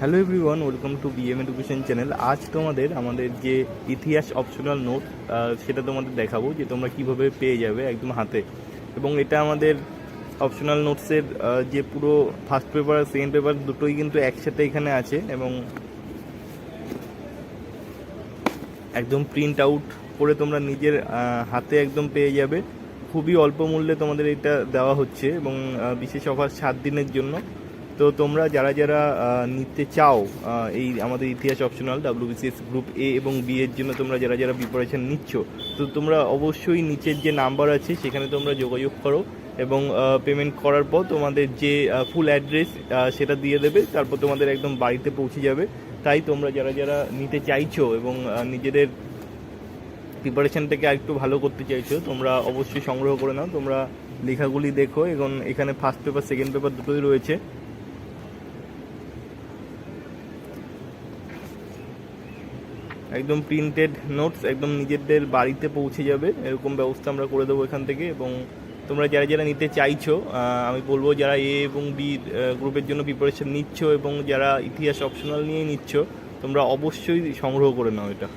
Hello everyone, welcome to BM education channel. আজ আমাদের যে ইতিহাস অপশনাল নোট সেটা তোমাদের দেখাবো যে তোমরা কিভাবে পেয়ে যাবে একদম হাতে। এবং এটা আমাদের অপশনাল নোটসের যে পুরো ফার্স্ট পেপার আর সেকেন্ড পেপার দুটোই কিন্তু একসাথে এখানে আছে এবং একদম প্রিন্ট আউট করে তোমরা নিজের হাতে একদম পেয়ে যাবে। খুবই অল্প মূল্যে তোমাদের এটা দেওয়া হচ্ছে এবং বিশেষ অফার 7 দিনের জন্য। তো তোমরা যারা যারা নিতে চাও এই আমাদের ইতিহাস অপশনাল WBCS গ্রুপ এ এবং বি এর জন্য তোমরা যারা যারা প্রিপারেশন নিচ্ছ, তো তোমরা অবশ্যই নিচের যে নাম্বার আছে সেখানে তোমরা যোগাযোগ করো এবং পেমেন্ট করার পর তোমাদের যে ফুল অ্যাড্রেস সেটা দিয়ে দেবে, তারপর তোমাদের একদম বাড়িতে পৌঁছে যাবে। তাই তোমরা যারা যারা নিতে চাইছো এবং নিজেদের প্রিপারেশানটাকে আরেকটু ভালো করতে চাইছো, তোমরা অবশ্যই সংগ্রহ করে নাও। তোমরা লেখাগুলি দেখো এবং এখানে ফার্স্ট পেপার সেকেন্ড পেপার দুটোই রয়েছে। একদম প্রিন্টেড নোটস একদম নিজেদের বাড়িতে পৌঁছে যাবে, এরকম ব্যবস্থা আমরা করে দেবো এখান থেকে। এবং তোমরা যারা যারা নিতে চাইছো, আমি বলবো যারা এ এবং বি গ্রুপের জন্য প্রিপারেশন নিচ্ছ এবং যারা ইতিহাস অপশনাল নিয়ে নিচ্ছ, তোমরা অবশ্যই সংগ্রহ করে নাও এটা।